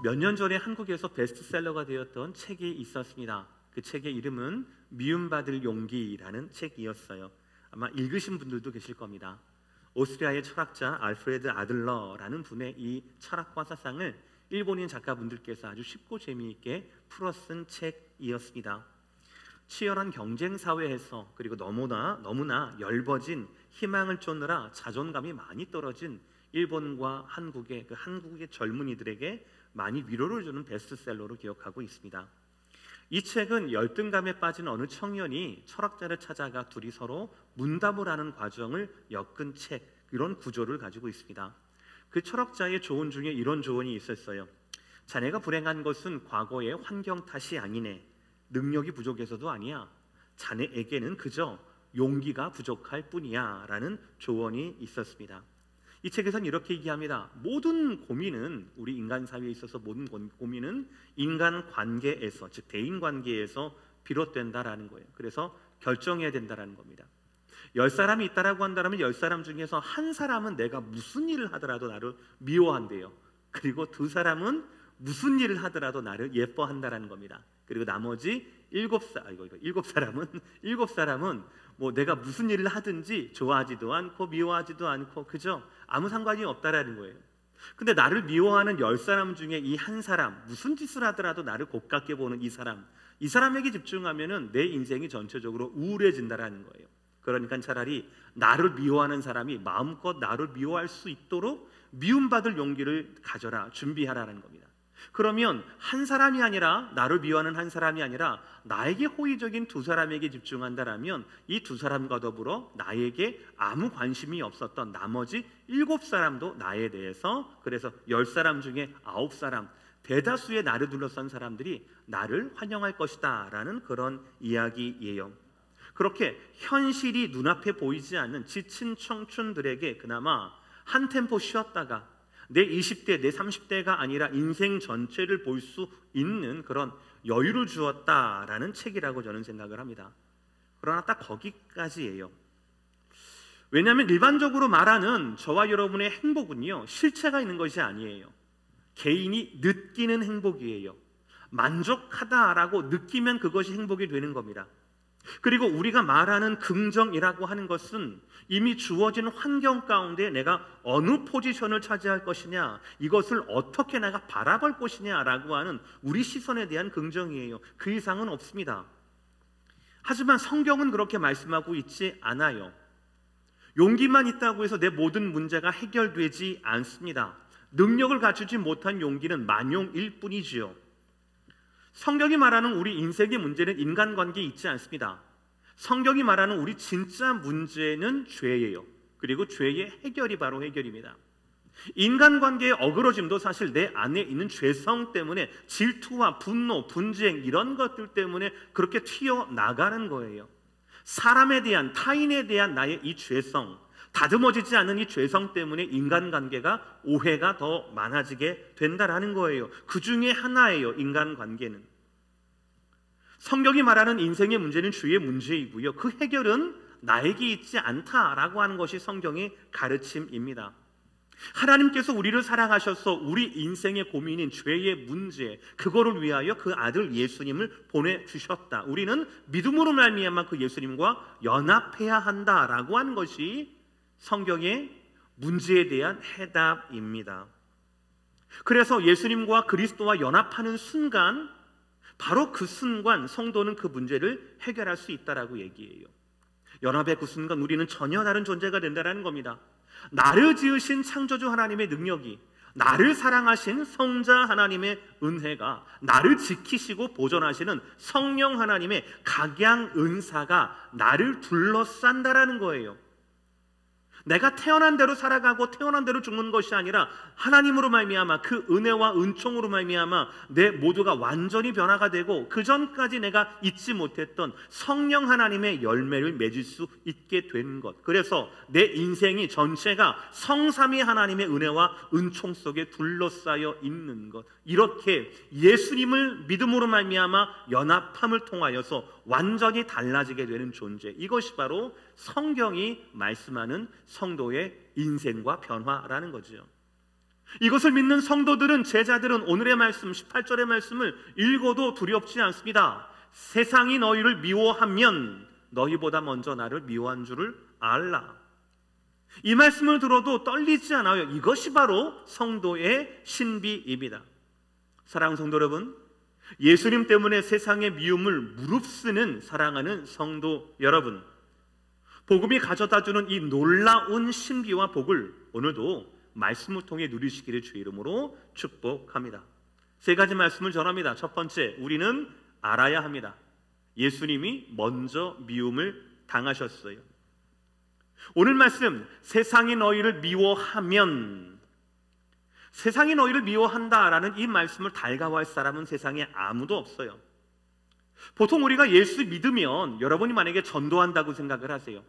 몇 년 전에 한국에서 베스트셀러가 되었던 책이 있었습니다. 그 책의 이름은 미움받을 용기라는 책이었어요. 아마 읽으신 분들도 계실 겁니다. 오스트리아의 철학자 알프레드 아들러라는 분의 이 철학과 사상을 일본인 작가분들께서 아주 쉽고 재미있게 풀어쓴 책이었습니다. 치열한 경쟁 사회에서, 그리고 너무나 열버진 희망을 쫓느라 자존감이 많이 떨어진 일본과 한국의 젊은이들에게 많이 위로를 주는 베스트셀러로 기억하고 있습니다. 이 책은 열등감에 빠진 어느 청년이 철학자를 찾아가 둘이 서로 문답을 하는 과정을 엮은 책, 이런 구조를 가지고 있습니다. 그 철학자의 조언 중에 이런 조언이 있었어요. 자네가 불행한 것은 과거의 환경 탓이 아니네. 능력이 부족해서도 아니야. 자네에게는 그저 용기가 부족할 뿐이야 라는 조언이 있었습니다. 이 책에서는 이렇게 얘기합니다. 모든 고민은, 우리 인간 사회에 있어서 모든 고민은 인간 관계에서, 즉 대인 관계에서 비롯된다라는 거예요. 그래서 결정해야 된다라는 겁니다. 10사람이 있다라고 한다면 10사람 중에서 한 사람은 내가 무슨 일을 하더라도 나를 미워한대요. 그리고 2사람은 무슨 일을 하더라도 나를 예뻐한다라는 겁니다. 그리고 나머지 7사람은 뭐 내가 무슨 일을 하든지 좋아하지도 않고 미워하지도 않고 그저 아무 상관이 없다라는 거예요. 근데 나를 미워하는 10사람 중에 이 한 사람, 무슨 짓을 하더라도 나를 곱게 보는 이 사람에게 집중하면은 내 인생이 전체적으로 우울해진다라는 거예요. 그러니까 차라리 나를 미워하는 사람이 마음껏 나를 미워할 수 있도록 미움받을 용기를 가져라, 준비하라는 겁니다. 그러면 한 사람이 아니라, 나를 미워하는 한 사람이 아니라 나에게 호의적인 2사람에게 집중한다라면 이 2사람과 더불어 나에게 아무 관심이 없었던 나머지 7사람도 나에 대해서, 그래서 10사람 중에 9사람, 대다수의 나를 둘러싼 사람들이 나를 환영할 것이다 라는 그런 이야기예요. 그렇게 현실이 눈앞에 보이지 않는 지친 청춘들에게 그나마 한 템포 쉬었다가 내 20대, 내 30대가 아니라 인생 전체를 볼 수 있는 그런 여유를 주었다라는 책이라고 저는 생각을 합니다. 그러나 딱 거기까지예요. 왜냐하면 일반적으로 말하는 저와 여러분의 행복은요, 실체가 있는 것이 아니에요. 개인이 느끼는 행복이에요. 만족하다라고 느끼면 그것이 행복이 되는 겁니다. 그리고 우리가 말하는 긍정이라고 하는 것은 이미 주어진 환경 가운데 내가 어느 포지션을 차지할 것이냐, 이것을 어떻게 내가 바라볼 것이냐라고 하는 우리 시선에 대한 긍정이에요. 그 이상은 없습니다. 하지만 성경은 그렇게 말씀하고 있지 않아요. 용기만 있다고 해서 내 모든 문제가 해결되지 않습니다. 능력을 갖추지 못한 용기는 만용일 뿐이지요. 성경이 말하는 우리 인생의 문제는 인간관계에 있지 않습니다. 성경이 말하는 우리 진짜 문제는 죄예요. 그리고 죄의 해결이 바로 해결입니다. 인간관계의 어그러짐도 사실 내 안에 있는 죄성 때문에, 질투와 분노, 분쟁 이런 것들 때문에 그렇게 튀어나가는 거예요. 사람에 대한, 타인에 대한 나의 이 죄성, 다듬어지지 않는 이 죄성 때문에 인간관계가 오해가 더 많아지게 된다라는 거예요. 그 중에 하나예요, 인간관계는. 성경이 말하는 인생의 문제는 주의 문제이고요, 그 해결은 나에게 있지 않다라고 하는 것이 성경의 가르침입니다. 하나님께서 우리를 사랑하셔서 우리 인생의 고민인 죄의 문제, 그거를 위하여 그 아들 예수님을 보내주셨다. 우리는 믿음으로 말미암아 그 예수님과 연합해야 한다라고 하는 것이 성경의 문제에 대한 해답입니다. 그래서 예수님과 그리스도와 연합하는 순간, 바로 그 순간 성도는 그 문제를 해결할 수 있다라고 얘기해요. 연합의 그 순간 우리는 전혀 다른 존재가 된다는 겁니다. 나를 지으신 창조주 하나님의 능력이, 나를 사랑하신 성자 하나님의 은혜가, 나를 지키시고 보존하시는 성령 하나님의 각양 은사가 나를 둘러싼다라는 거예요. 내가 태어난 대로 살아가고 태어난 대로 죽는 것이 아니라 하나님으로 말미암아, 그 은혜와 은총으로 말미암아 내 모두가 완전히 변화가 되고, 그 전까지 내가 잊지 못했던 성령 하나님의 열매를 맺을 수 있게 된 것. 그래서 내 인생이 전체가 성삼위 하나님의 은혜와 은총 속에 둘러싸여 있는 것. 이렇게 예수님을 믿음으로 말미암아 연합함을 통하여서 완전히 달라지게 되는 존재, 이것이 바로 성경이 말씀하는 성도의 인생과 변화라는 거죠. 이것을 믿는 성도들은, 제자들은 오늘의 말씀 18절의 말씀을 읽어도 두렵지 않습니다. 세상이 너희를 미워하면 너희보다 먼저 나를 미워한 줄을 알라. 이 말씀을 들어도 떨리지 않아요. 이것이 바로 성도의 신비입니다. 사랑하는 성도 여러분, 예수님 때문에 세상의 미움을 무릅쓰는 사랑하는 성도 여러분, 복음이 가져다주는 이 놀라운 신비와 복을 오늘도 말씀을 통해 누리시기를 주의 이름으로 축복합니다. 세 가지 말씀을 전합니다. 첫 번째, 우리는 알아야 합니다. 예수님이 먼저 미움을 당하셨어요. 오늘 말씀, 세상이 너희를 미워하면, 세상이 너희를 미워한다라는 이 말씀을 달가워할 사람은 세상에 아무도 없어요. 보통 우리가 예수 믿으면, 여러분이 만약에 전도한다고 생각을 하세요.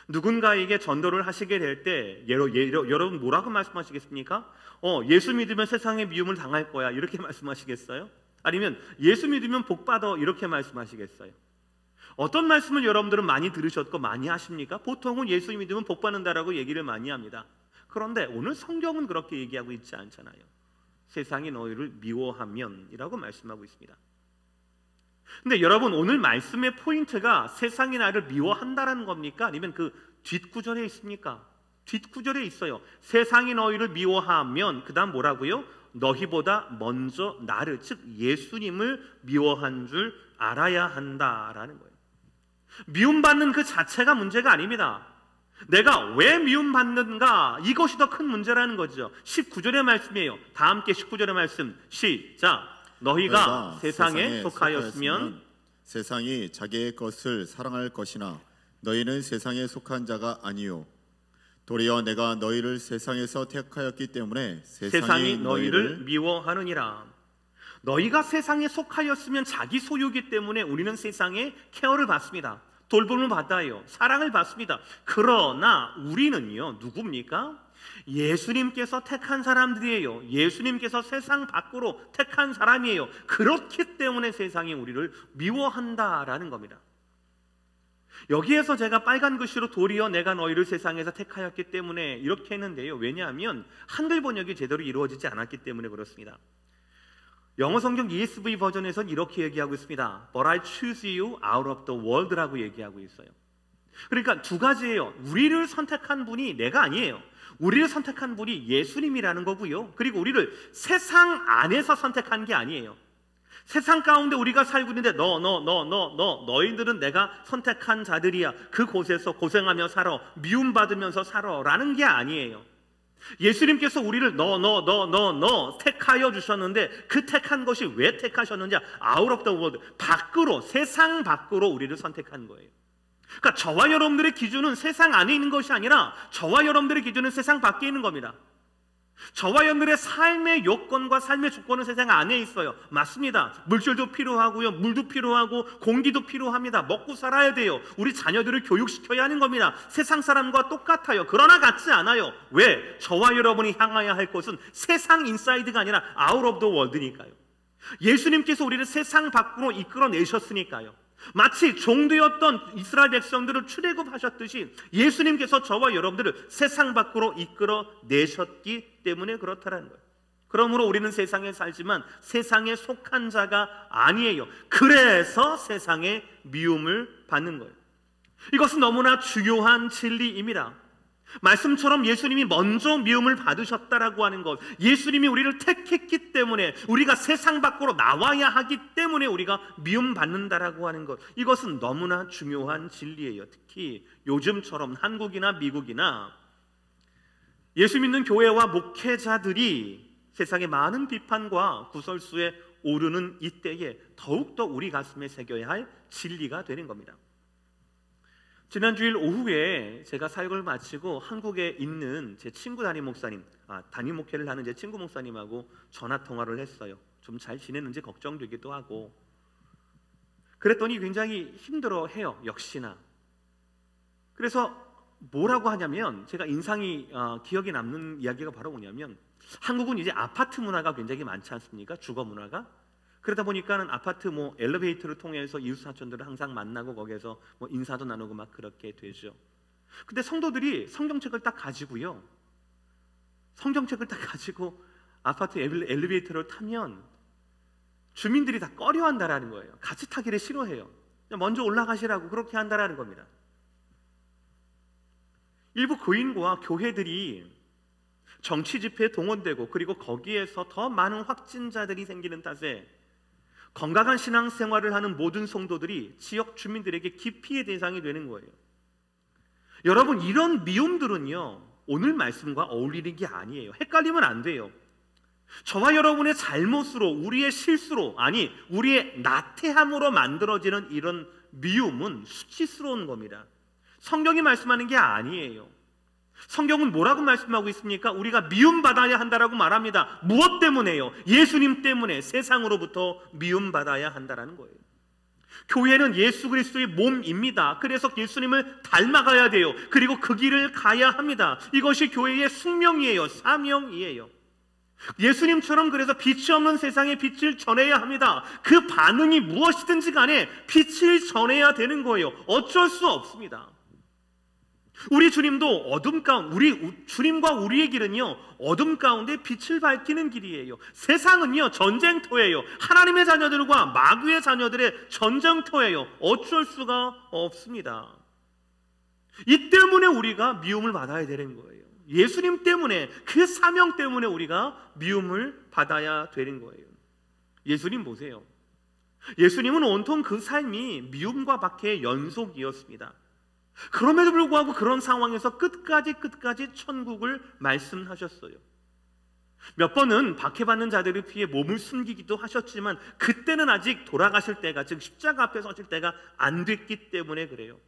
누군가에게 전도를 하시게 될 때 여러분 뭐라고 말씀하시겠습니까? 예수 믿으면 세상의 미움을 당할 거야, 이렇게 말씀하시겠어요? 아니면 예수 믿으면 복 받아, 이렇게 말씀하시겠어요? 어떤 말씀을 여러분들은 많이 들으셨고 많이 하십니까? 보통은 예수 믿으면 복 받는다라고 얘기를 많이 합니다. 그런데 오늘 성경은 그렇게 얘기하고 있지 않잖아요. 세상이 너희를 미워하면 이라고 말씀하고 있습니다. 근데 여러분, 오늘 말씀의 포인트가 세상이 나를 미워한다라는 겁니까? 아니면 그 뒷구절에 있습니까? 뒷구절에 있어요. 세상이 너희를 미워하면, 그 다음 뭐라고요? 너희보다 먼저 나를, 즉 예수님을 미워한 줄 알아야 한다라는 거예요. 미움받는 그 자체가 문제가 아닙니다. 내가 왜 미움받는가, 이것이 더 큰 문제라는 거죠. 19절의 말씀이에요. 다 함께 19절의 말씀 시작. 너희가 세상에 속하였으면 세상이 자기의 것을 사랑할 것이나 너희는 세상에 속한 자가 아니요 도리어 내가 너희를 세상에서 택하였기 때문에 세상이 너희를 미워하느니라. 너희가 세상에 속하였으면 자기 소유이기 때문에 우리는 세상에 케어를 받습니다. 돌봄을 받아요. 사랑을 받습니다. 그러나 우리는요, 누굽니까? 예수님께서 택한 사람들이에요. 예수님께서 세상 밖으로 택한 사람이에요. 그렇기 때문에 세상이 우리를 미워한다라는 겁니다. 여기에서 제가 빨간 글씨로 도리어 내가 너희를 세상에서 택하였기 때문에 이렇게 했는데요. 왜냐하면 한글 번역이 제대로 이루어지지 않았기 때문에 그렇습니다. 영어 성경 ESV 버전에서는 이렇게 얘기하고 있습니다. But I choose you out of the world라고 얘기하고 있어요. 그러니까 두 가지예요. 우리를 선택한 분이 내가 아니에요. 우리를 선택한 분이 예수님이라는 거고요. 그리고 우리를 세상 안에서 선택한 게 아니에요. 세상 가운데 우리가 살고 있는데 너희들은 내가 선택한 자들이야. 그곳에서 고생하며 살아, 미움받으면서 살아 라는 게 아니에요. 예수님께서 우리를 택하여 주셨는데 그 택한 것이 왜 택하셨는지 out of the world, 밖으로, 세상 밖으로 우리를 선택한 거예요. 그러니까 저와 여러분들의 기준은 세상 안에 있는 것이 아니라 저와 여러분들의 기준은 세상 밖에 있는 겁니다. 저와 여러분들의 삶의 요건과 삶의 조건은 세상 안에 있어요. 맞습니다. 물질도 필요하고요, 물도 필요하고 공기도 필요합니다. 먹고 살아야 돼요. 우리 자녀들을 교육시켜야 하는 겁니다. 세상 사람과 똑같아요. 그러나 같지 않아요. 왜? 저와 여러분이 향해야 할 곳은 세상 인사이드가 아니라 out of the world니까요. 예수님께서 우리를 세상 밖으로 이끌어내셨으니까요. 마치 종되었던 이스라엘 백성들을 출애굽하셨듯이 예수님께서 저와 여러분들을 세상 밖으로 이끌어내셨기 때문에 그렇다는 거예요. 그러므로 우리는 세상에 살지만 세상에 속한 자가 아니에요. 그래서 세상의 미움을 받는 거예요. 이것은 너무나 중요한 진리입니다. 말씀처럼 예수님이 먼저 미움을 받으셨다라고 하는 것, 예수님이 우리를 택했기 때문에, 우리가 세상 밖으로 나와야 하기 때문에 우리가 미움받는다라고 하는 것, 이것은 너무나 중요한 진리예요. 특히 요즘처럼 한국이나 미국이나 예수 믿는 교회와 목회자들이 세상의 많은 비판과 구설수에 오르는 이때에 더욱더 우리 가슴에 새겨야 할 진리가 되는 겁니다. 지난 주일 오후에 제가 사역을 마치고 한국에 있는 제 친구 담임 목사님, 담임 목회를 하는 제 친구 목사님하고 전화 통화를 했어요. 좀 잘 지내는지 걱정되기도 하고. 그랬더니 굉장히 힘들어해요. 역시나. 그래서 뭐라고 하냐면, 제가 인상이 기억에 남는 이야기가 바로 뭐냐면, 한국은 이제 아파트 문화가 굉장히 많지 않습니까? 주거 문화가. 그러다 보니까는 아파트 엘리베이터를 통해서 이웃 사촌들을 항상 만나고 거기에서 인사도 나누고 막 그렇게 되죠. 근데 성도들이 성경책을 딱 가지고요, 성경책을 딱 가지고 아파트 엘리베이터를 타면 주민들이 다 꺼려한다라는 거예요. 같이 타기를 싫어해요. 먼저 올라가시라고 그렇게 한다라는 겁니다. 일부 교인과 교회들이 정치 집회에 동원되고 그리고 거기에서 더 많은 확진자들이 생기는 탓에 건강한 신앙생활을 하는 모든 성도들이 지역 주민들에게 기피의 대상이 되는 거예요. 여러분, 이런 미움들은요, 오늘 말씀과 어울리는 게 아니에요. 헷갈리면 안 돼요. 저와 여러분의 잘못으로, 우리의 실수로, 아니 우리의 나태함으로 만들어지는 이런 미움은 수치스러운 겁니다. 성경이 말씀하는 게 아니에요. 성경은 뭐라고 말씀하고 있습니까? 우리가 미움받아야 한다라고 말합니다. 무엇 때문에요? 예수님 때문에 세상으로부터 미움받아야 한다라는 거예요. 교회는 예수 그리스도의 몸입니다. 그래서 예수님을 닮아가야 돼요. 그리고 그 길을 가야 합니다. 이것이 교회의 숙명이에요. 사명이에요. 예수님처럼 그래서 빛이 없는 세상에 빛을 전해야 합니다. 그 반응이 무엇이든지 간에 빛을 전해야 되는 거예요. 어쩔 수 없습니다. 우리 주님도 어둠 가운데, 우리 주님과 우리의 길은요, 어둠 가운데 빛을 밝히는 길이에요. 세상은요, 전쟁터예요. 하나님의 자녀들과 마귀의 자녀들의 전쟁터예요. 어쩔 수가 없습니다. 이 때문에 우리가 미움을 받아야 되는 거예요. 예수님 때문에, 그 사명 때문에 우리가 미움을 받아야 되는 거예요. 예수님 보세요. 예수님은 온통 그 삶이 미움과 박해의 연속이었습니다. 그럼에도 불구하고 그런 상황에서 끝까지 천국을 말씀하셨어요. 몇 번은 박해받는 자들을 피해 몸을 숨기기도 하셨지만 그때는 아직 돌아가실 때가, 즉 십자가 앞에 서실 때가 안 됐기 때문에 그래요.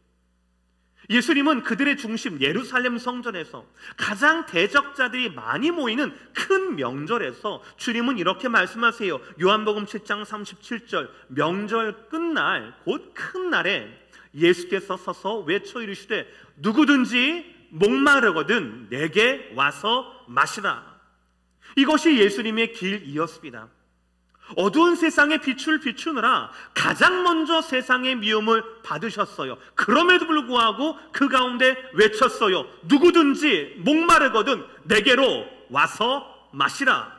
예수님은 그들의 중심 예루살렘 성전에서 가장 대적자들이 많이 모이는 큰 명절에서 주님은 이렇게 말씀하세요. 요한복음 7장 37절, 명절 끝날 곧 큰 날에 예수께서 서서 외쳐 이르시되 누구든지 목마르거든 내게 와서 마시라. 이것이 예수님의 길이었습니다. 어두운 세상에 빛을 비추느라 가장 먼저 세상의 미움을 받으셨어요. 그럼에도 불구하고 그 가운데 외쳤어요. 누구든지 목마르거든 내게로 와서 마시라.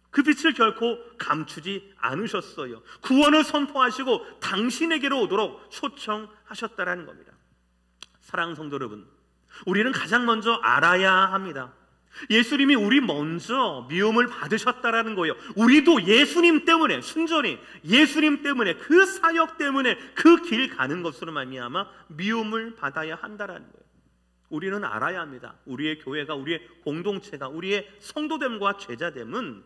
그 빛을 결코 감추지 않으셨어요. 구원을 선포하시고 당신에게로 오도록 초청하셨다라는 겁니다. 사랑하는 성도 여러분, 우리는 가장 먼저 알아야 합니다. 예수님이 우리 먼저 미움을 받으셨다라는 거예요. 우리도 예수님 때문에, 순전히 예수님 때문에, 그 사역 때문에 그 길 가는 것으로 말미암아 미움을 받아야 한다라는 거예요. 우리는 알아야 합니다. 우리의 교회가, 우리의 공동체가, 우리의 성도됨과 제자됨은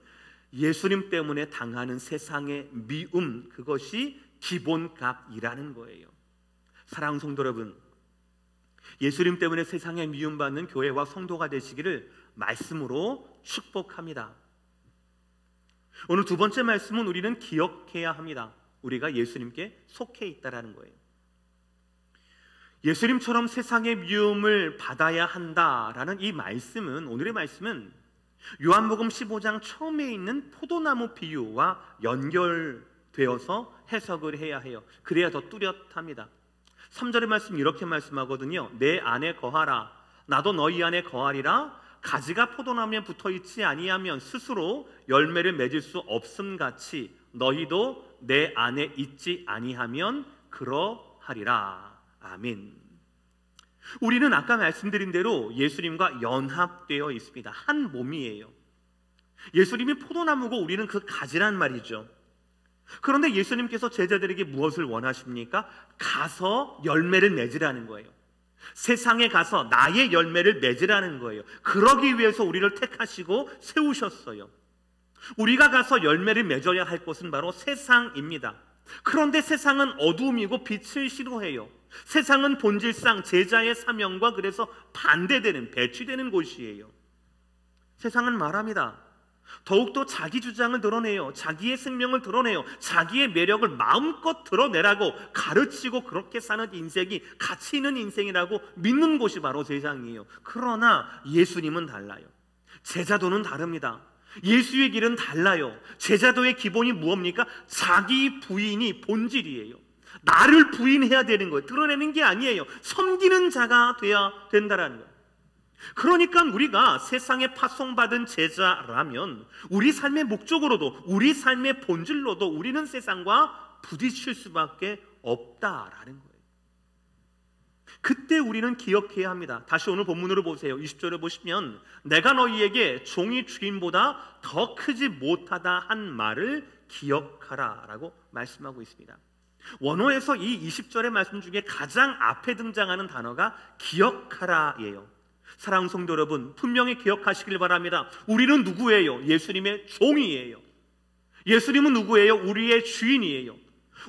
예수님 때문에 당하는 세상의 미움, 그것이 기본값이라는 거예요. 사랑하는 성도 여러분, 예수님 때문에 세상에 미움받는 교회와 성도가 되시기를 말씀으로 축복합니다. 오늘 두 번째 말씀은 우리는 기억해야 합니다. 우리가 예수님께 속해 있다라는 거예요. 예수님처럼 세상의 미움을 받아야 한다라는 이 말씀은, 오늘의 말씀은 요한복음 15장 처음에 있는 포도나무 비유와 연결되어서 해석을 해야 해요. 그래야 더 뚜렷합니다. 3절의 말씀 이렇게 말씀하거든요. 내 안에 거하라, 나도 너희 안에 거하리라. 가지가 포도나무에 붙어있지 아니하면 스스로 열매를 맺을 수 없음같이 너희도 내 안에 있지 아니하면 그러하리라. 아멘. 우리는 아까 말씀드린 대로 예수님과 연합되어 있습니다. 한 몸이에요. 예수님이 포도나무고 우리는 그 가지란 말이죠. 그런데 예수님께서 제자들에게 무엇을 원하십니까? 가서 열매를 맺으라는 거예요. 세상에 가서 나의 열매를 맺으라는 거예요. 그러기 위해서 우리를 택하시고 세우셨어요. 우리가 가서 열매를 맺어야 할 곳은 바로 세상입니다. 그런데 세상은 어두움이고 빛을 싫어해요. 세상은 본질상 제자의 사명과 그래서 반대되는, 배치되는 곳이에요. 세상은 말합니다. 더욱더 자기 주장을 드러내요. 자기의 생명을 드러내요. 자기의 매력을 마음껏 드러내라고 가르치고 그렇게 사는 인생이 가치 있는 인생이라고 믿는 곳이 바로 세상이에요. 그러나 예수님은 달라요. 제자도는 다릅니다. 예수의 길은 달라요. 제자도의 기본이 무엇입니까? 자기 부인이 본질이에요. 나를 부인해야 되는 거예요. 드러내는 게 아니에요. 섬기는 자가 돼야 된다는 거예요. 그러니까 우리가 세상에 파송받은 제자라면 우리 삶의 목적으로도 우리 삶의 본질로도 우리는 세상과 부딪힐 수밖에 없다라는 거예요. 그때 우리는 기억해야 합니다. 다시 오늘 본문으로 보세요. 20절에 보시면 내가 너희에게 종이 주인보다 더 크지 못하다 한 말을 기억하라 라고 말씀하고 있습니다. 원어에서 이 20절의 말씀 중에 가장 앞에 등장하는 단어가 기억하라예요. 사랑하는 성도 여러분, 분명히 기억하시길 바랍니다. 우리는 누구예요? 예수님의 종이에요. 예수님은 누구예요? 우리의 주인이에요.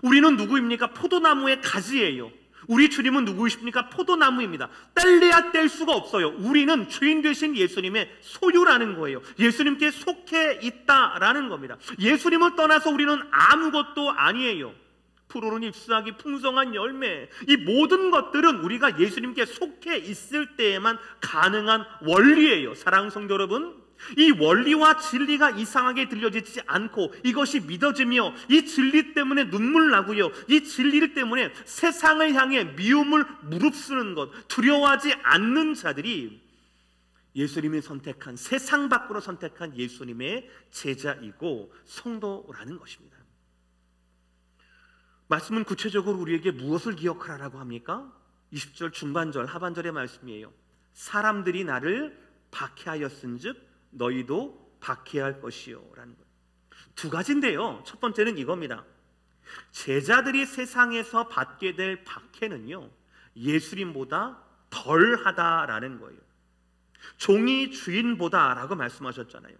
우리는 누구입니까? 포도나무의 가지예요. 우리 주님은 누구이십니까? 포도나무입니다. 뗄래야 뗄 수가 없어요. 우리는 주인 되신 예수님의 소유라는 거예요. 예수님께 속해 있다라는 겁니다. 예수님을 떠나서 우리는 아무것도 아니에요. 푸르른 잎사귀, 풍성한 열매, 이 모든 것들은 우리가 예수님께 속해 있을 때에만 가능한 원리예요. 사랑하는 성도 여러분, 이 원리와 진리가 이상하게 들려지지 않고 이것이 믿어지며 이 진리 때문에 눈물 나고요, 이 진리 때문에 세상을 향해 미움을 무릅쓰는 것, 두려워하지 않는 자들이 예수님이 선택한, 세상 밖으로 선택한 예수님의 제자이고 성도라는 것입니다. 말씀은 구체적으로 우리에게 무엇을 기억하라고 합니까? 20절 중반절 하반절의 말씀이에요. 사람들이 나를 박해하였은즉 너희도 박해할 것이요 라는 거예요. 두 가지인데요, 첫 번째는 이겁니다. 제자들이 세상에서 받게 될 박해는요, 예수님보다 덜하다라는 거예요. 종이 주인보다 라고 말씀하셨잖아요.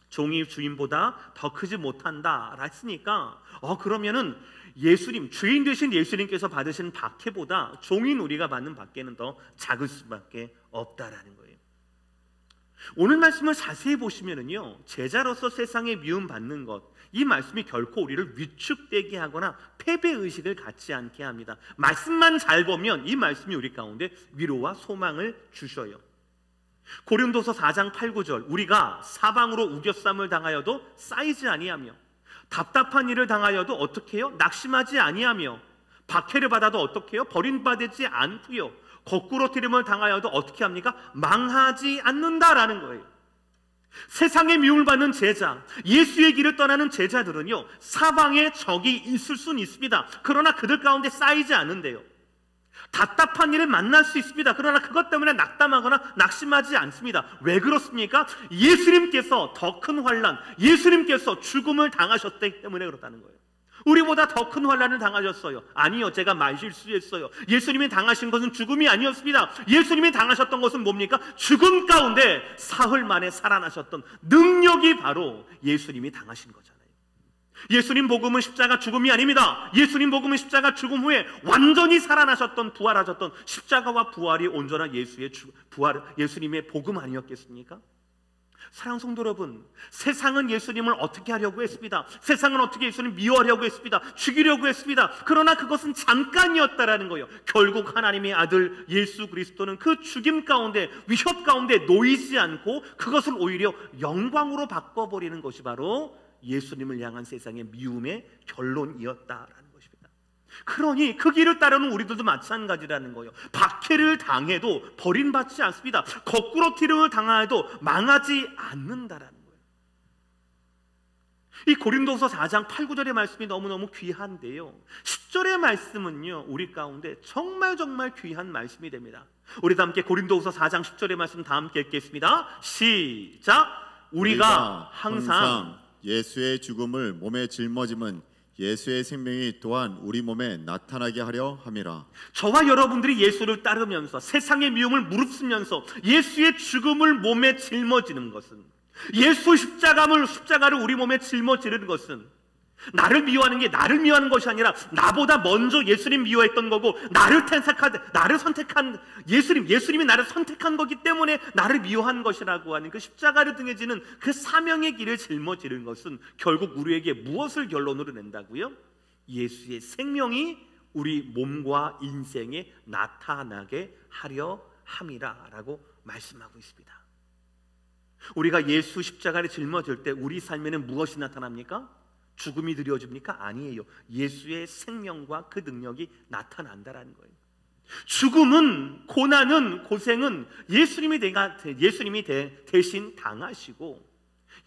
종이 주인보다 더 크지 못한다 했으니까 그러면은 예수님, 주인 되신 예수님께서 받으신 박해보다 종인 우리가 받는 박해는 더 작을 수밖에 없다라는 거예요. 오늘 말씀을 자세히 보시면은요, 제자로서 세상에 미움받는 것, 이 말씀이 결코 우리를 위축되게 하거나 패배의식을 갖지 않게 합니다. 말씀만 잘 보면 이 말씀이 우리 가운데 위로와 소망을 주셔요. 고린도서 4장 8, 9절 우리가 사방으로 우겨쌈을 당하여도 쌓이지 아니하며 답답한 일을 당하여도 어떻게 해요? 낙심하지 아니하며 박해를 받아도 어떻게 해요? 버림받지 않고요, 거꾸로 트림을 당하여도 어떻게 합니까? 망하지 않는다라는 거예요. 세상에 미움을 받는 제자, 예수의 길을 떠나는 제자들은요, 사방에 적이 있을 수는 있습니다. 그러나 그들 가운데 쌓이지 않는데요, 답답한 일을 만날 수 있습니다. 그러나 그것 때문에 낙담하거나 낙심하지 않습니다. 왜 그렇습니까? 예수님께서 더 큰 환난, 예수님께서 죽음을 당하셨기 때문에 그렇다는 거예요. 우리보다 더 큰 환난을 당하셨어요. 아니요, 제가 말실수했어요. 예수님이 당하신 것은 죽음이 아니었습니다. 예수님이 당하셨던 것은 뭡니까? 죽음 가운데 사흘 만에 살아나셨던 능력이 바로 예수님이 당하신 거잖아요. 예수님 복음은 십자가 죽음이 아닙니다. 예수님 복음은 십자가 죽음 후에 완전히 살아나셨던, 부활하셨던 십자가와 부활이 온전한 예수님의 복음 아니었겠습니까? 사랑하는 성도 여러분, 세상은 예수님을 어떻게 하려고 했습니다. 세상은 어떻게 예수님을 미워하려고 했습니다. 죽이려고 했습니다. 그러나 그것은 잠깐이었다라는 거예요. 결국 하나님의 아들 예수 그리스도는 그 죽임 가운데, 위협 가운데 놓이지 않고 그것을 오히려 영광으로 바꿔버리는 것이 바로 예수님을 향한 세상의 미움의 결론이었다라는 것입니다. 그러니 그 길을 따르는 우리들도 마찬가지라는 거예요. 박해를 당해도 버림받지 않습니다. 거꾸로 트림을 당하여도 망하지 않는다라는 거예요. 이 고린도서 4장 8, 9절의 말씀이 너무너무 귀한데요, 10절의 말씀은요, 우리 가운데 정말 귀한 말씀이 됩니다. 우리 다 함께 고린도서 4장 10절의 말씀 다 함께 읽겠습니다. 시작! 우리가 항상 예수의 죽음을 몸에 짊어짐은 예수의 생명이 또한 우리 몸에 나타나게 하려 함이라. 저와 여러분들이 예수를 따르면서 세상의 미움을 무릅쓰면서 예수의 죽음을 몸에 짊어지는 것은, 예수 십자가를 우리 몸에 짊어지는 것은 나를 미워하는 게 나를 미워하는 것이 아니라 나보다 먼저 예수님 미워했던 거고, 나를 선택한 예수님이 나를 선택한 거기 때문에 나를 미워한 것이라고 하는 그 십자가를 등에 지는 그 사명의 길을 짊어지는 것은 결국 우리에게 무엇을 결론으로 낸다고요? 예수의 생명이 우리 몸과 인생에 나타나게 하려 함이라라고 말씀하고 있습니다. 우리가 예수 십자가를 짊어질 때 우리 삶에는 무엇이 나타납니까? 죽음이 드려집니까? 아니에요. 예수의 생명과 그 능력이 나타난다라는 거예요. 죽음은, 고난은, 고생은 예수님이 대신 당하시고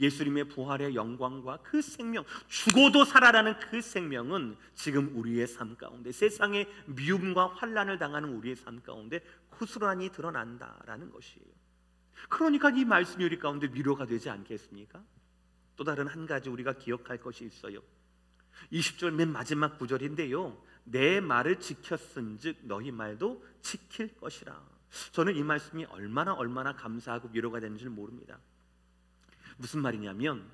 예수님의 부활의 영광과 그 생명, 죽어도 살아나는 그 생명은 지금 우리의 삶 가운데, 세상의 미움과 환난을 당하는 우리의 삶 가운데 고스란히 드러난다라는 것이에요. 그러니까 이 말씀이 우리 가운데 위로가 되지 않겠습니까? 또 다른 한 가지 우리가 기억할 것이 있어요. 20절 맨 마지막 구절인데요, 내 말을 지켰은즉 너희 말도 지킬 것이라. 저는 이 말씀이 얼마나 감사하고 위로가 되는지 모릅니다. 무슨 말이냐면,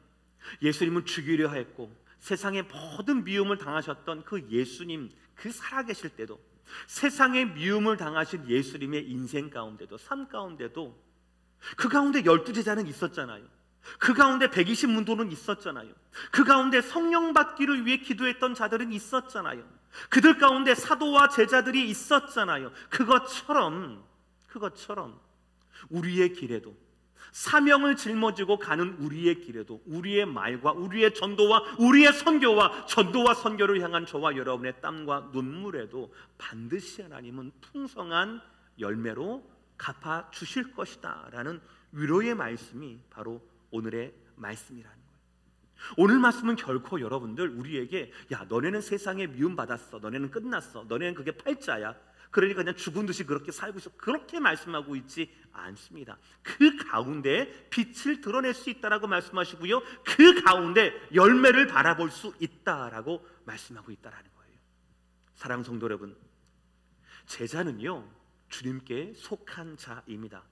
예수님은 죽이려 했고 세상의 모든 미움을 당하셨던 그 예수님, 그 살아계실 때도, 세상의 미움을 당하신 예수님의 인생 가운데도, 삶 가운데도, 그 가운데 12제자는 있었잖아요. 그 가운데 120문도는 있었잖아요. 그 가운데 성령 받기를 위해 기도했던 자들은 있었잖아요. 그들 가운데 사도와 제자들이 있었잖아요. 그것처럼 우리의 길에도, 사명을 짊어지고 가는 우리의 길에도, 우리의 말과 우리의 전도와 우리의 선교와 전도와 선교를 향한 저와 여러분의 땀과 눈물에도 반드시 하나님은 풍성한 열매로 갚아 주실 것이다 라는 위로의 말씀이 바로 오늘의 말씀이라는 거예요. 오늘 말씀은 결코 여러분들 우리에게, 야, 너네는 세상에 미움받았어, 너네는 끝났어, 너네는 그게 팔자야, 그러니까 그냥 죽은 듯이 그렇게 살고 있어, 그렇게 말씀하고 있지 않습니다. 그 가운데 빛을 드러낼 수 있다라고 말씀하시고요, 그 가운데 열매를 바라볼 수 있다라고 말씀하고 있다라는 거예요. 사랑하는 성도 여러분, 제자는요 주님께 속한 자입니다.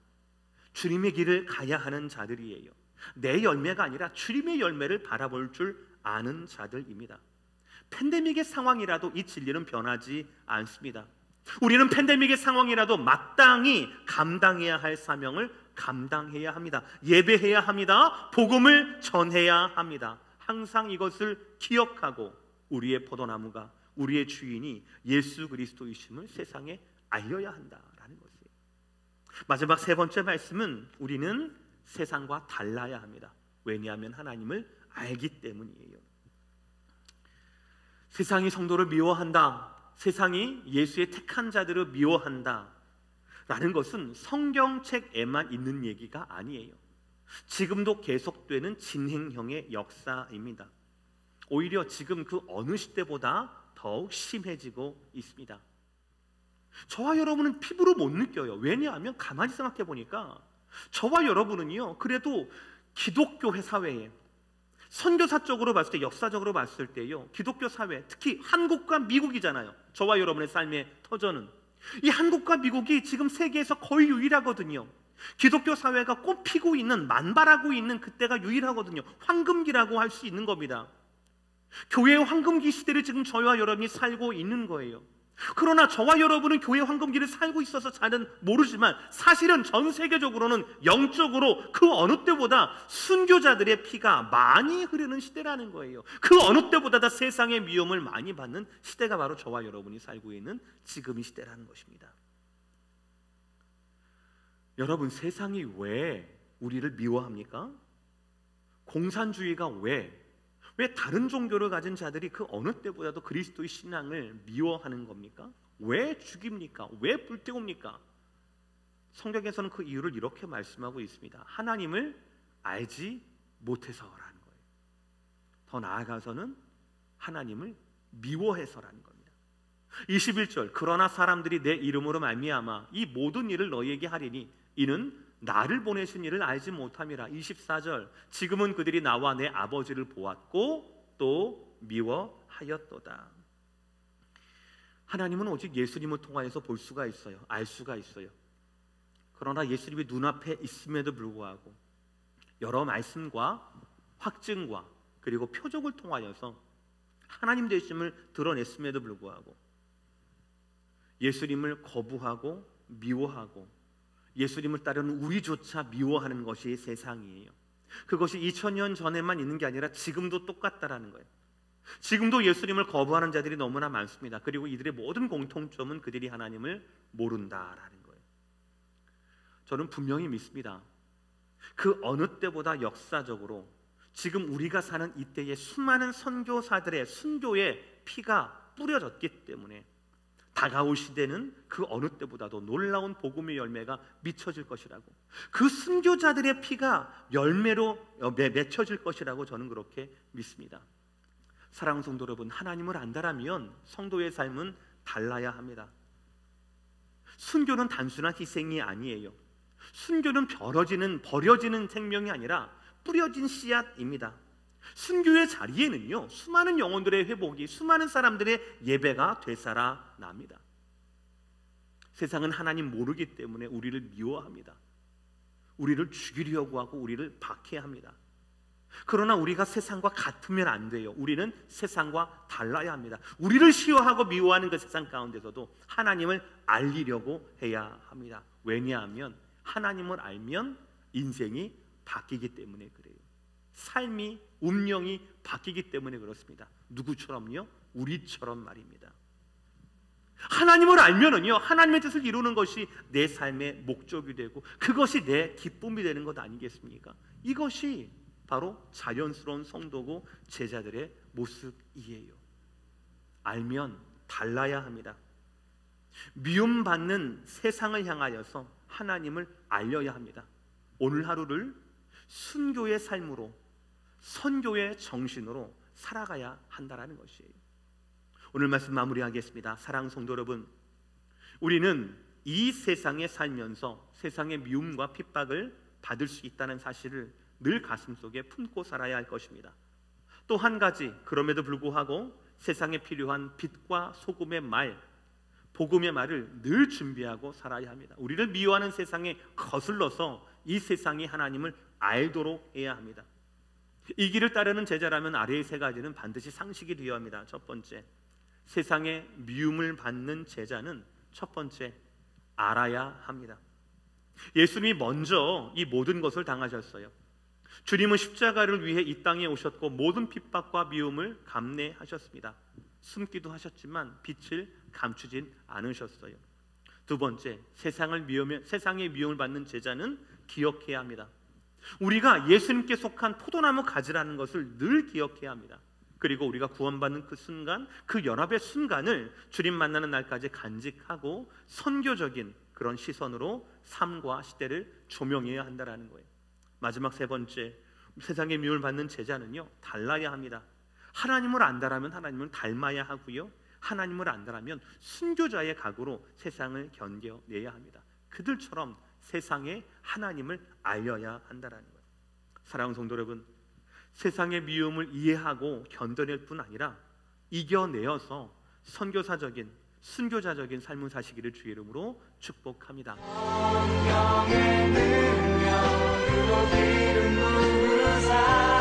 주님의 길을 가야 하는 자들이에요. 내 열매가 아니라 주님의 열매를 바라볼 줄 아는 자들입니다. 팬데믹의 상황이라도 이 진리는 변하지 않습니다. 우리는 팬데믹의 상황이라도 마땅히 감당해야 할 사명을 감당해야 합니다. 예배해야 합니다. 복음을 전해야 합니다. 항상 이것을 기억하고 우리의 포도나무가, 우리의 주인이 예수 그리스도이심을 세상에 알려야 한다라는 것이에요. 마지막 세 번째 말씀은 우리는 세상과 달라야 합니다. 왜냐하면 하나님을 알기 때문이에요. 세상이 성도를 미워한다, 세상이 예수의 택한 자들을 미워한다 라는 것은 성경책에만 있는 얘기가 아니에요. 지금도 계속되는 진행형의 역사입니다. 오히려 지금 그 어느 시대보다 더욱 심해지고 있습니다. 저와 여러분은 피부로 못 느껴요. 왜냐하면 가만히 생각해 보니까 저와 여러분은요, 그래도 기독교 사회에, 선교사 쪽으로 봤을 때, 역사적으로 봤을 때요, 기독교 사회, 특히 한국과 미국이잖아요. 저와 여러분의 삶의 터전은 이 한국과 미국이 지금 세계에서 거의 유일하거든요. 기독교 사회가 꽃피고 있는, 만발하고 있는 그때가 유일하거든요. 황금기라고 할 수 있는 겁니다. 교회의 황금기 시대를 지금 저와 여러분이 살고 있는 거예요. 그러나 저와 여러분은 교회 황금기를 살고 있어서 잘은 모르지만 사실은 전 세계적으로는 영적으로 그 어느 때보다 순교자들의 피가 많이 흐르는 시대라는 거예요. 그 어느 때보다 다 세상의 미움을 많이 받는 시대가 바로 저와 여러분이 살고 있는 지금 이 시대라는 것입니다. 여러분, 세상이 왜 우리를 미워합니까? 공산주의가 왜 다른 종교를 가진 자들이 그 어느 때보다도 그리스도의 신앙을 미워하는 겁니까? 왜 죽입니까? 왜 불태웁니까? 성경에서는 그 이유를 이렇게 말씀하고 있습니다. 하나님을 알지 못해서라는 거예요. 더 나아가서는 하나님을 미워해서라는 겁니다. 21절, 그러나 사람들이 내 이름으로 말미암아 이 모든 일을 너희에게 하리니 이는 나를 보내신 이를 알지 못함이라. 24절, 지금은 그들이 나와 내 아버지를 보았고 또 미워하였도다. 하나님은 오직 예수님을 통하여서 볼 수가 있어요. 알 수가 있어요. 그러나 예수님이 눈앞에 있음에도 불구하고 여러 말씀과 확증과 그리고 표적을 통하여서 하나님 되심을 드러냈음에도 불구하고 예수님을 거부하고 미워하고 예수님을 따르는 우리조차 미워하는 것이 세상이에요. 그것이 2000년 전에만 있는 게 아니라 지금도 똑같다라는 거예요. 지금도 예수님을 거부하는 자들이 너무나 많습니다. 그리고 이들의 모든 공통점은 그들이 하나님을 모른다라는 거예요. 저는 분명히 믿습니다. 그 어느 때보다 역사적으로 지금 우리가 사는 이때에 수많은 선교사들의 순교의 피가 뿌려졌기 때문에 다가올 시대는 그 어느 때보다도 놀라운 복음의 열매가 미쳐질 것이라고, 그 순교자들의 피가 열매로 맺혀질 것이라고 저는 그렇게 믿습니다. 사랑하는 성도 여러분, 하나님을 안다라면 성도의 삶은 달라야 합니다. 순교는 단순한 희생이 아니에요. 순교는 버려지는 생명이 아니라 뿌려진 씨앗입니다. 순교의 자리에는요, 수많은 영혼들의 회복이, 수많은 사람들의 예배가 되살아납니다. 세상은 하나님 모르기 때문에 우리를 미워합니다. 우리를 죽이려고 하고 우리를 박해합니다. 그러나 우리가 세상과 같으면 안 돼요. 우리는 세상과 달라야 합니다. 우리를 싫어하고 미워하는 그 세상 가운데서도 하나님을 알리려고 해야 합니다. 왜냐하면 하나님을 알면 인생이 바뀌기 때문에 그래요. 삶이, 운명이 바뀌기 때문에 그렇습니다. 누구처럼요? 우리처럼 말입니다. 하나님을 알면은요, 하나님의 뜻을 이루는 것이 내 삶의 목적이 되고 그것이 내 기쁨이 되는 것 아니겠습니까? 이것이 바로 자연스러운 성도고 제자들의 모습이에요. 알면 달라야 합니다. 미움받는 세상을 향하여서 하나님을 알려야 합니다. 오늘 하루를 순교의 삶으로, 선교의 정신으로 살아가야 한다는 것이에요. 오늘 말씀 마무리하겠습니다. 사랑하는 성도 여러분, 우리는 이 세상에 살면서 세상의 미움과 핍박을 받을 수 있다는 사실을 늘 가슴속에 품고 살아야 할 것입니다. 또 한 가지, 그럼에도 불구하고 세상에 필요한 빛과 소금의 말, 복음의 말을 늘 준비하고 살아야 합니다. 우리를 미워하는 세상에 거슬러서 이 세상이 하나님을 알도록 해야 합니다. 이 길을 따르는 제자라면 아래의 세 가지는 반드시 상식이 되어야 합니다. 첫 번째, 세상의 미움을 받는 제자는 첫 번째, 알아야 합니다. 예수님이 먼저 이 모든 것을 당하셨어요. 주님은 십자가를 위해 이 땅에 오셨고 모든 핍박과 미움을 감내하셨습니다. 숨기도 하셨지만 빛을 감추진 않으셨어요. 두 번째, 세상의 미움을 받는 제자는 기억해야 합니다. 우리가 예수님께 속한 포도나무 가지라는 것을 늘 기억해야 합니다. 그리고 우리가 구원받는 그 순간, 그 연합의 순간을 주님 만나는 날까지 간직하고 선교적인 그런 시선으로 삶과 시대를 조명해야 한다는 거예요. 마지막 세 번째, 세상의 미움을 받는 제자는요, 달라야 합니다. 하나님을 안다라면 하나님을 닮아야 하고요, 하나님을 안다라면 순교자의 각오로 세상을 견뎌내야 합니다. 그들처럼 세상에 하나님을 알려야 한다는 거예요. 사랑하는 성도 여러분, 세상의 미움을 이해하고 견뎌낼 뿐 아니라 이겨내어서 선교사적인, 순교자적인 삶을 사시기를 주의 이름으로 축복합니다. 성령의 능력으로 기름 부으사